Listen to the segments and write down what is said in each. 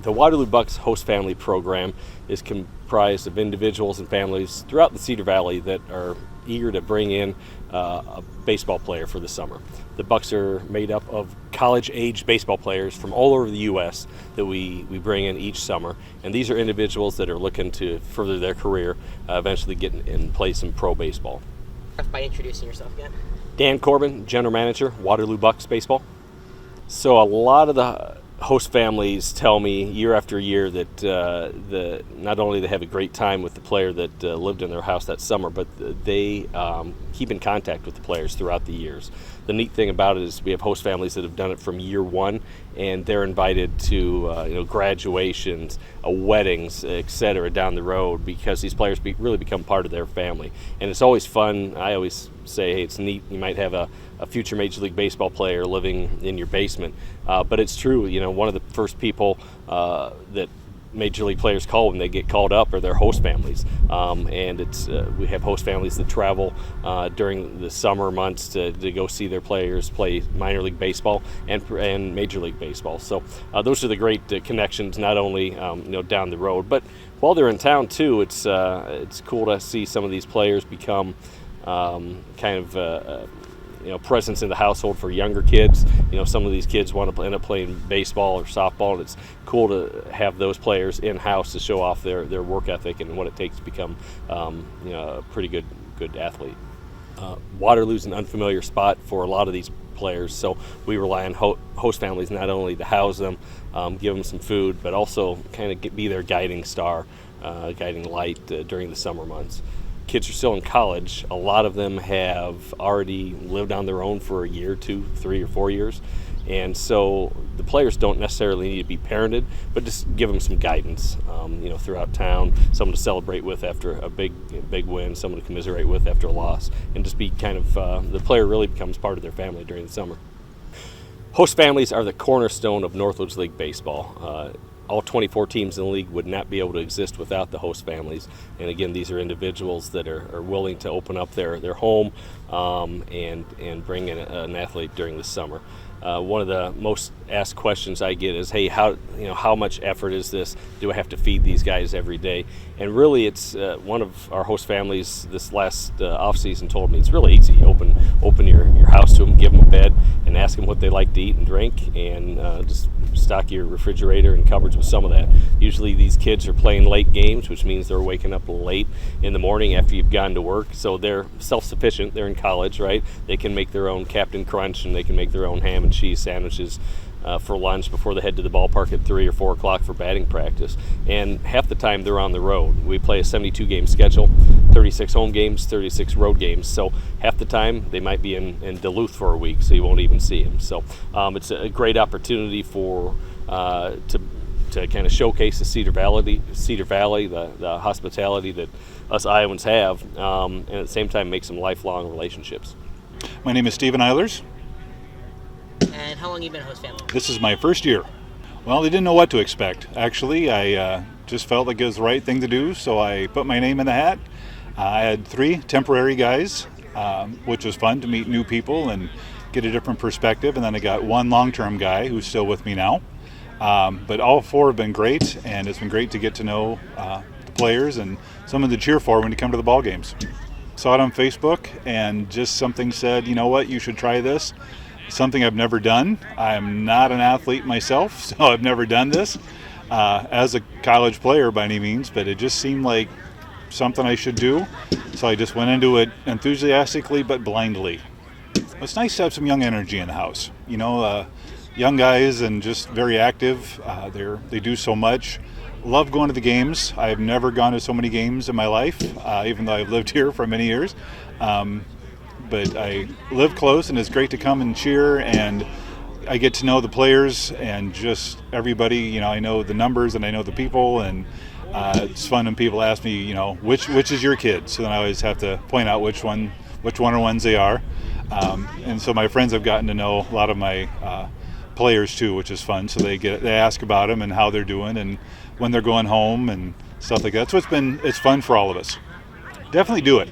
The Waterloo Bucks host family program is comprised of individuals and families throughout the Cedar Valley that are eager to bring in a baseball player for the summer. The Bucks are made up of college-age baseball players from all over the U.S. that we bring in each summer, and these are individuals that are looking to further their career, eventually get and play some pro baseball. By introducing yourself again. Dan Corbin, General Manager, Waterloo Bucks Baseball. So a lot of the host families tell me year after year that not only they have a great time with the player that lived in their house that summer, but they keep in contact with the players throughout the years. The neat thing about it is we have host families that have done it from year one, and they're invited to graduations, weddings, etc. down the road, because these players really become part of their family. And it's always fun. I always say, hey, it's neat. You might have a future Major League Baseball player living in your basement, but it's true. One of the first people that Major League players call when they get called up are their host families, and it's we have host families that travel during the summer months to go see their players play minor league baseball and Major League Baseball. So those are the great connections, not only down the road, but while they're in town too. It's cool to see some of these players become presence in the household for younger kids. Some of these kids want to end up playing baseball or softball, and it's cool to have those players in-house to show off their work ethic and what it takes to become a pretty good athlete. Waterloo's an unfamiliar spot for a lot of these players, so we rely on host families not only to house them, give them some food, but also kind of be their guiding star, guiding light during the summer months. Kids are still in college. A lot of them have already lived on their own for a year, 2, 3, or 4 years. And so the players don't necessarily need to be parented, but just give them some guidance, throughout town, someone to celebrate with after a big win, someone to commiserate with after a loss, and just be the player really becomes part of their family during the summer. Host families are the cornerstone of Northwoods League baseball. All 24 teams in the league would not be able to exist without the host families. And again, these are individuals that are willing to open up their home and bring in an athlete during the summer. One of the most asked questions I get is, hey, how much effort is this? Do I have to feed these guys every day? And really, it's one of our host families this last off season told me it's really easy. Open your house to them, give them a bed, and ask them what they like to eat and drink, and just stock your refrigerator and cupboards with some of that. Usually these kids are playing late games, which means they're waking up late in the morning after you've gone to work, so they're self-sufficient. They're in college, right? They can make their own Captain Crunch, and they can make their own ham and cheese sandwiches for lunch before they head to the ballpark at 3 or 4 o'clock for batting practice. And half the time they're on the road. We play a 72-game schedule, 36 home games, 36 road games. So half the time they might be in Duluth for a week, so you won't even see them. So it's a great opportunity for to kind of showcase the Cedar Valley, the hospitality that us Iowans have, and at the same time make some lifelong relationships. My name is Stephen Eilers. And how long have you been a host family? This is my first year. Well, they didn't know what to expect. Actually, I just felt like it was the right thing to do, so I put my name in the hat. I had 3 temporary guys, which was fun to meet new people and get a different perspective. And then I got 1 long-term guy who's still with me now. But all 4 have been great, and it's been great to get to know the players and someone to cheer for when you come to the ball games. Saw it on Facebook, and just something said, you know what, you should try this. Something I've never done. I'm not an athlete myself, so I've never done this as a college player by any means, but it just seemed like something I should do. So I just went into it enthusiastically but blindly. It's nice to have some young energy in the house. Young guys and just very active. They do so much. Love going to the games. I've never gone to so many games in my life, even though I've lived here for many years. But I live close, and it's great to come and cheer, and I get to know the players and just everybody. I know the numbers and I know the people, and it's fun when people ask me, which is your kid? So then I always have to point out which one or ones they are. And so my friends have gotten to know a lot of my players too, which is fun. So they ask about them and how they're doing and when they're going home and stuff like that. So it's fun for all of us. Definitely do it.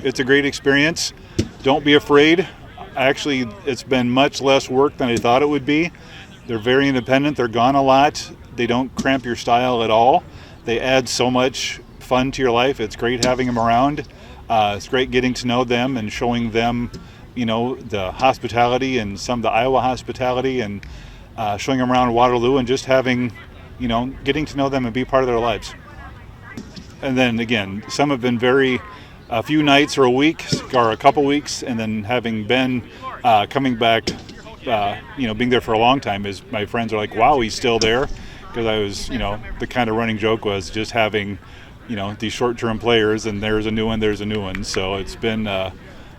It's a great experience. Don't be afraid. Actually, it's been much less work than I thought it would be. They're very independent. They're gone a lot. They don't cramp your style at all. They add so much fun to your life. It's great having them around. It's great getting to know them and showing them, the hospitality and some of the Iowa hospitality, and showing them around Waterloo and just having, getting to know them and be part of their lives. And then again, some have been a few nights or a week or a couple weeks, and then having been coming back, being there for a long time, is my friends are like, wow, he's still there. Because I was, the kind of running joke was just having, these short-term players, and there's a new one. So it's been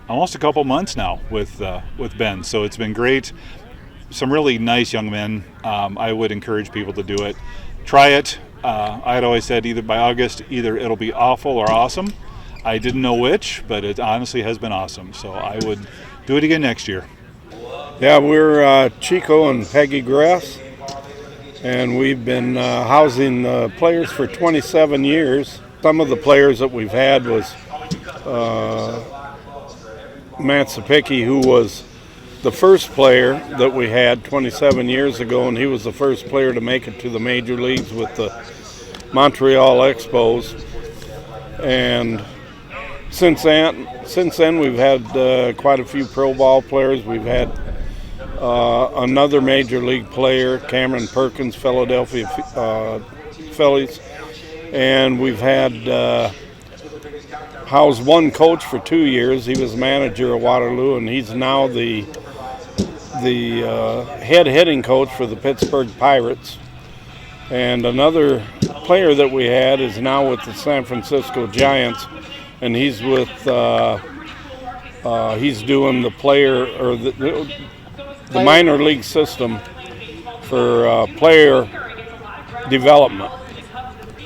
almost a couple months now with Ben. So it's been great. Some really nice young men. I would encourage people to do it. Try it. I had always said either by August, either it'll be awful or awesome. I didn't know which, but it honestly has been awesome. So I would do it again next year. Yeah, we're Chico and Peggy Gress, and we've been housing players for 27 years. Some of the players that we've had was Matt Sapicki, who was the first player that we had 27 years ago, and he was the first player to make it to the major leagues with the Montreal Expos. And since then we've had quite a few pro ball players. We've had another major league player, Cameron Perkins, Philadelphia Phillies, and we've had housed one coach for 2 years. He was manager of Waterloo, and he's now the head hitting coach for the Pittsburgh Pirates. And another player that we had is now with the San Francisco Giants, and he's with he's doing the player or the minor league system for player development.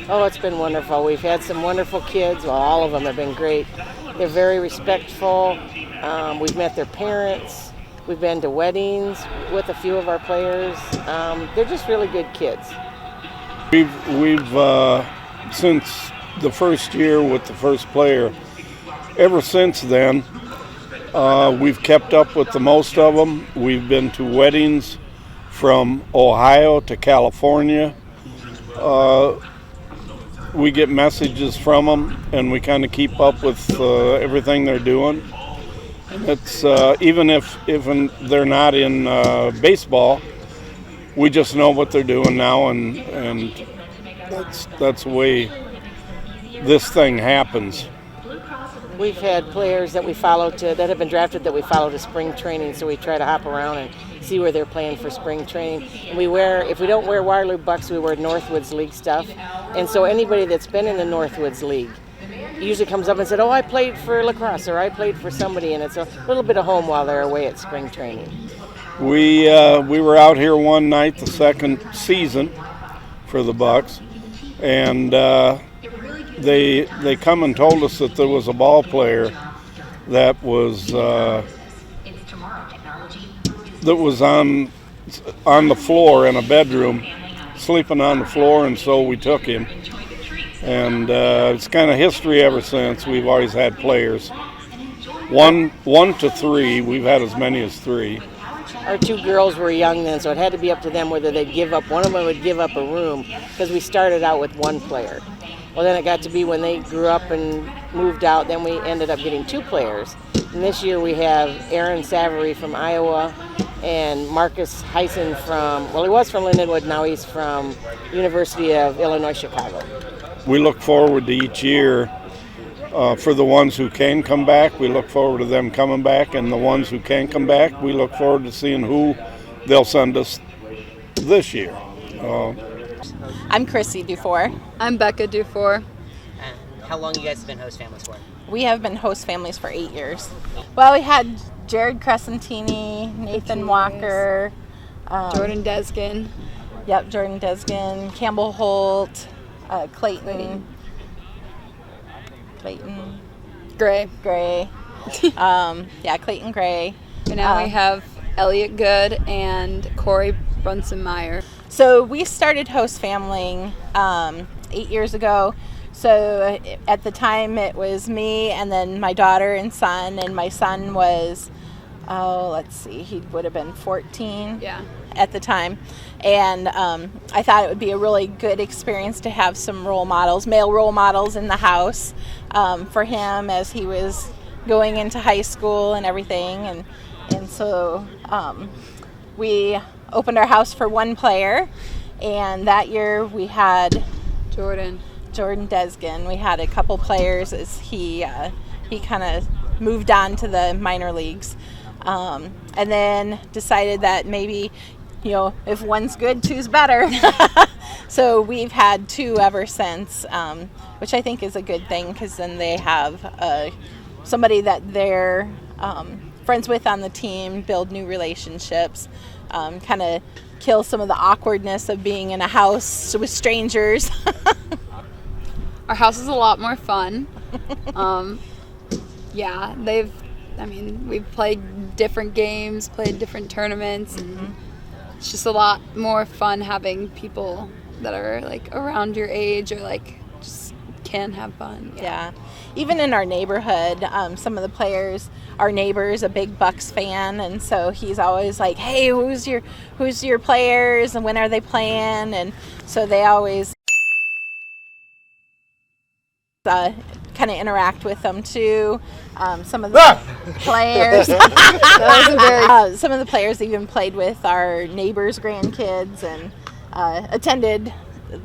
Oh, it's been wonderful. We've had some wonderful kids. Well, all of them have been great. They're very respectful. We've met their parents. We've been to weddings with a few of our players. They're just really good kids. We've since the first year with the first player, ever since then, we've kept up with the most of them. We've been to weddings from Ohio to California. We get messages from them, and we kind of keep up with everything they're doing. It's even if they're not in baseball, we just know what they're doing now, and that's the way this thing happens. We've had players that we follow that have been drafted that we follow to spring training, so we try to hop around and see where they're playing for spring training. And if we don't wear Waterloo Bucks, we wear Northwoods League stuff. And so anybody that's been in the Northwoods League usually comes up and said, oh, I played for lacrosse, or I played for somebody, and it's a little bit of home while they're away at spring training. We were out here one night, the second season for the Bucks, and they come and told us that there was a ball player that was on the floor in a bedroom, sleeping on the floor, and so we took him. And it's kind of history ever since. We've always had players. One to three. We've had as many as three. Our two girls were young then, so it had to be up to them whether they'd give up. One of them would give up a room because we started out with one player. Well, then it got to be when they grew up and moved out, then we ended up getting two players. And this year we have Aaron Savory from Iowa and Marcus Heisen he was from Lindenwood, now he's from University of Illinois, Chicago. We look forward to each year. For the ones who can come back, we look forward to them coming back, and the ones who can't come back, we look forward to seeing who they'll send us this year. I'm Chrissy Dufour. I'm Becca Dufour. And how long you guys have been host families for? We have been host families for 8 years. Well, we had Jared Crescentini, Nathan Walker, Jordan Deskin. Yep, Jordan Deskin, Campbell Holt, Clayton Gray. Clayton Gray. And now we have Elliot Good and Corey Brunson-Meyer. So we started host familying 8 years ago. So at the time it was me and then my daughter and son, and my son was let's see, he would have been 14 Yeah. at the time. And I thought it would be a really good experience to have some role models, male role models in the house for him as he was going into high school and everything. And so we opened our house for one player, and that year we had Jordan Desgen. We had a couple players as he kind of moved on to the minor leagues, and then decided that maybe, if one's good, two's better. So we've had two ever since, which I think is a good thing, because then they have somebody that they're friends with on the team, build new relationships, kind of kill some of the awkwardness of being in a house with strangers. Our house is a lot more fun. Yeah, we've played different games, played different tournaments, and it's just a lot more fun having people that are like around your age or like just can have fun. Yeah. Even in our neighborhood, some of the players, our neighbor's a big Bucks fan, and so he's always like, "Hey, who's your players and when are they playing?" And so they always kind of interact with them too. Some of the players, some of the players even played with our neighbors' grandkids and attended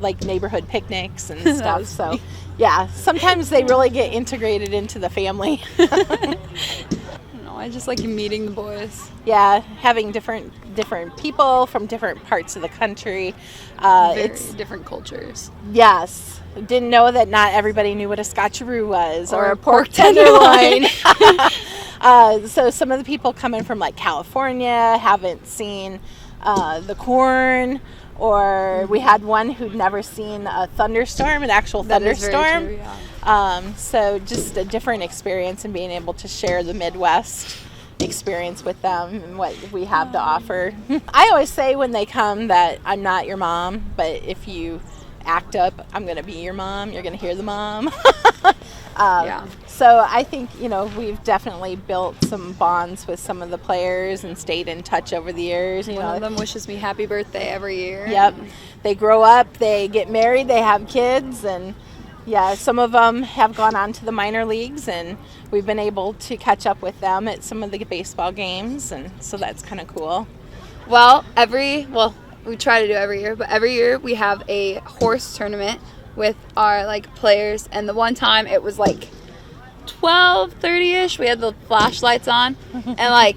like neighborhood picnics and stuff. So yeah, sometimes they really get integrated into the family. I just like meeting the boys. Yeah, having different people from different parts of the country. It's different cultures. Yes. Didn't know that not everybody knew what a scotcheroo was or a pork tenderloin. So some of the people coming from like California haven't seen the corn, or we had one who'd never seen a thunderstorm, an actual thunderstorm. That is very true, yeah. So just a different experience and being able to share the Midwest experience with them and what we have to offer. I always say when they come that I'm not your mom, but if you act up, I'm going to be your mom. You're going to hear the mom. Yeah. So I think, we've definitely built some bonds with some of the players and stayed in touch over the years. One of them wishes me happy birthday every year. Yep. They grow up, they get married, they have kids, and yeah, some of them have gone on to the minor leagues, and we've been able to catch up with them at some of the baseball games, and so that's kind of cool. Well, we try to do every year, but every year we have a horse tournament with our players, and the one time it was 12:30ish. We had the flashlights on, and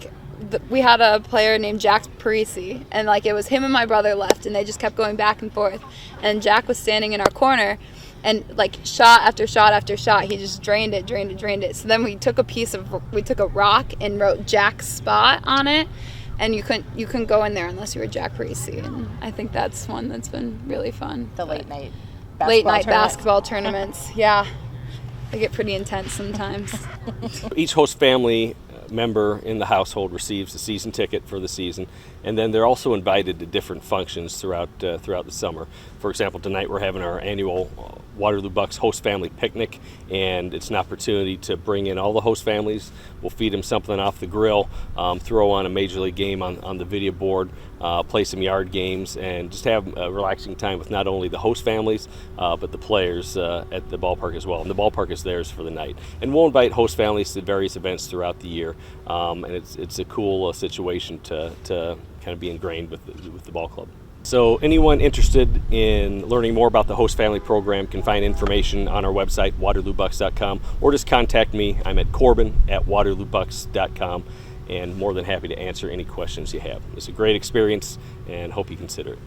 we had a player named Jack Parisi, and it was him and my brother left, and they just kept going back and forth, and Jack was standing in our corner, and shot after shot after shot, he just drained it. So then we took a rock and wrote Jack's spot on it, and you couldn't go in there unless you were Jack Parisi, and I think that's one that's been really fun. The late night basketball tournaments, yeah. They get pretty intense sometimes. Each host family member in the household receives a season ticket for the season, and then they're also invited to different functions throughout the summer. For example, tonight we're having our annual Waterloo Bucks host family picnic, and it's an opportunity to bring in all the host families. We'll feed them something off the grill, throw on a major league game on the video board, play some yard games, and just have a relaxing time with not only the host families but the players at the ballpark as well. And the ballpark is theirs for the night. And we'll invite host families to various events throughout the year, and it's a cool situation to kind of be ingrained with the ball club. So anyone interested in learning more about the host family program can find information on our website, waterloobucks.com, or just contact me. I'm at corbin@waterloobucks.com, and more than happy to answer any questions you have. It's a great experience, and hope you consider it.